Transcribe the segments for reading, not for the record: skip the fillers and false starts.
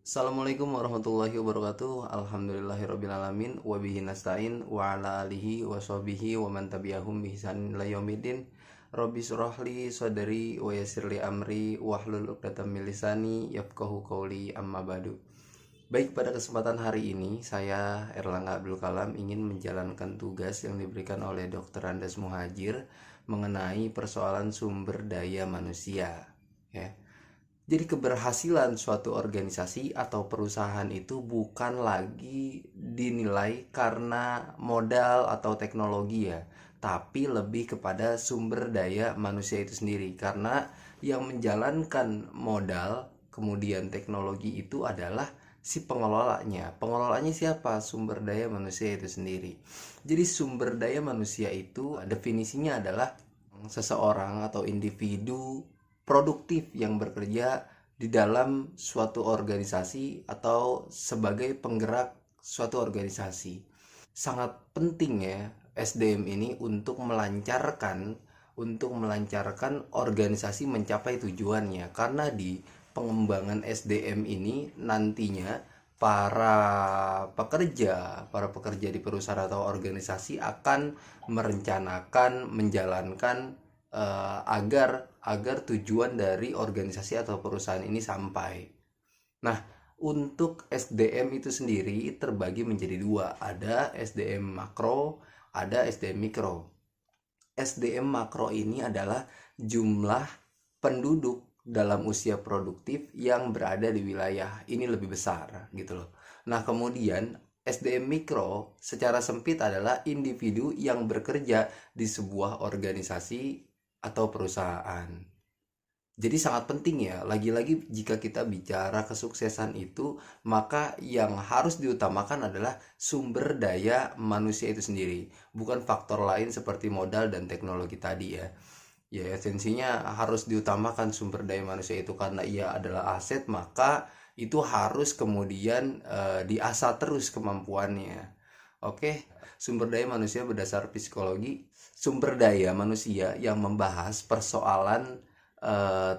Assalamualaikum warahmatullahi wabarakatuh. Alhamdulillahirrabbilalamin. Wabihi nasta'in wa ala alihi wa sahbihi wa man tabi'ahum bi ihsanin ila yaumidin. Rabbi surahli sadri wa yassirli amri wahlul 'uqdatam min lisani yafqahu qawli amma ba'du. Baik, pada kesempatan hari ini saya Erlangga Abdul Kalam ingin menjalankan tugas yang diberikan oleh Dr. Andes Muhajir mengenai persoalan sumber daya manusia, ya. Jadi keberhasilan suatu organisasi atau perusahaan itu bukan lagi dinilai karena modal atau teknologi ya, tapi lebih kepada sumber daya manusia itu sendiri. Karena yang menjalankan modal kemudian teknologi itu adalah si pengelolanya. Pengelolanya siapa? Sumber daya manusia itu sendiri. Jadi sumber daya manusia itu definisinya adalah seseorang atau individu produktif yang bekerja di dalam suatu organisasi atau sebagai penggerak suatu organisasi. Sangat penting ya SDM ini untuk melancarkan organisasi mencapai tujuannya, karena di pengembangan SDM ini nantinya para pekerja di perusahaan atau organisasi akan merencanakan, menjalankan agar agar tujuan dari organisasi atau perusahaan ini sampai. Nah, untuk SDM itu sendiri terbagi menjadi dua, ada SDM makro, ada SDM mikro. SDM makro ini adalah jumlah penduduk dalam usia produktif yang berada di wilayah ini lebih besar gitu loh. Nah, kemudian SDM mikro secara sempit adalah individu yang bekerja di sebuah organisasi atau perusahaan. Jadi sangat penting ya, lagi-lagi jika kita bicara kesuksesan itu, maka yang harus diutamakan adalah sumber daya manusia itu sendiri, bukan faktor lain seperti modal dan teknologi tadi ya. Ya, esensinya harus diutamakan sumber daya manusia itu karena ia adalah aset, maka itu harus kemudian diasah terus kemampuannya. Oke, sumber daya manusia berdasar psikologi, sumber daya manusia yang membahas persoalan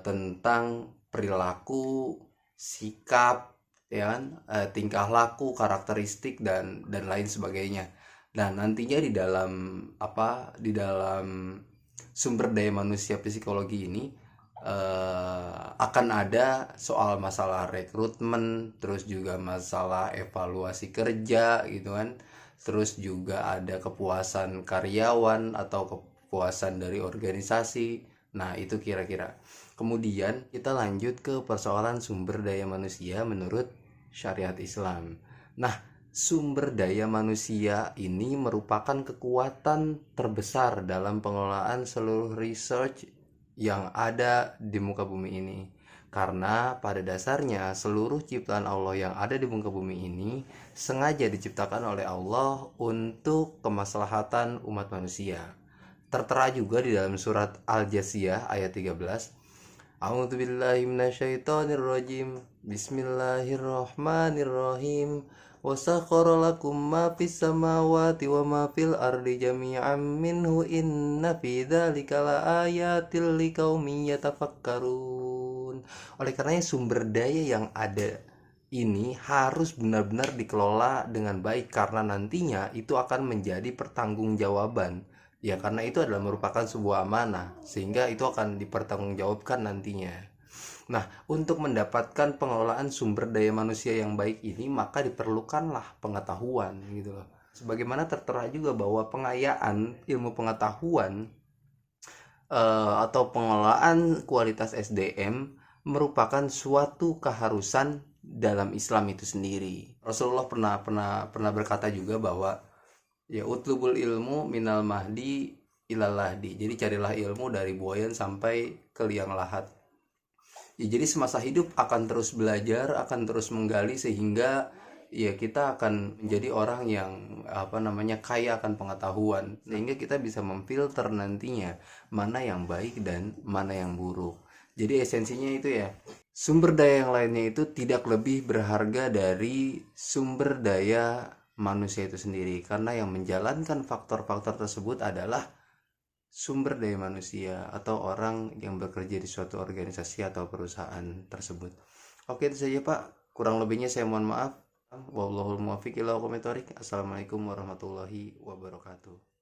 tentang perilaku, sikap, ya kan, tingkah laku, karakteristik dan lain sebagainya. Dan nantinya di dalam sumber daya manusia psikologi ini akan ada soal masalah rekrutmen, terus juga masalah evaluasi kerja gitu kan, terus juga ada kepuasan karyawan atau kepuasan dari organisasi. Nah, itu kira-kira. Kemudian kita lanjut ke persoalan sumber daya manusia menurut syariat Islam. Nah, sumber daya manusia ini merupakan kekuatan terbesar dalam pengelolaan seluruh research yang ada di muka bumi ini. Karena pada dasarnya seluruh ciptaan Allah yang ada di muka bumi ini sengaja diciptakan oleh Allah untuk kemaslahatan umat manusia. Tertera juga di dalam surat Al-Jasiyah ayat 13. A'udzubillahi minasyaitonirrajim. Bismillahirrahmanirrahim. Wasakhkhara lakum ma fis samawati wa ma fil ardi jami'an minhu inna fi dzalika laayatil liqaumin yatafakkarun. Oleh karenanya sumber daya yang ada ini harus benar-benar dikelola dengan baik, karena nantinya itu akan menjadi pertanggungjawaban. Ya, karena itu adalah merupakan sebuah amanah, sehingga itu akan dipertanggungjawabkan nantinya. Nah, untuk mendapatkan pengelolaan sumber daya manusia yang baik ini, maka diperlukanlah pengetahuan gitu loh. Sebagaimana tertera juga bahwa pengayaan ilmu pengetahuan atau pengelolaan kualitas SDM merupakan suatu keharusan dalam Islam itu sendiri. Rasulullah pernah berkata juga bahwa ya, utlubul ilmu minal mahdi ilal lahdi. Jadi carilah ilmu dari buayan sampai ke liang lahat. Ya, jadi semasa hidup akan terus belajar, akan terus menggali, sehingga ya kita akan menjadi orang yang kaya akan pengetahuan, sehingga kita bisa memfilter nantinya mana yang baik dan mana yang buruk. Jadi esensinya itu ya, sumber daya yang lainnya itu tidak lebih berharga dari sumber daya manusia itu sendiri, karena yang menjalankan faktor-faktor tersebut adalah sumber daya manusia atau orang yang bekerja di suatu organisasi atau perusahaan tersebut. Oke, itu saja Pak. Kurang lebihnya saya mohon maaf. Wallahul muwaffiq ila aqwamit thoriq. Assalamualaikum warahmatullahi wabarakatuh.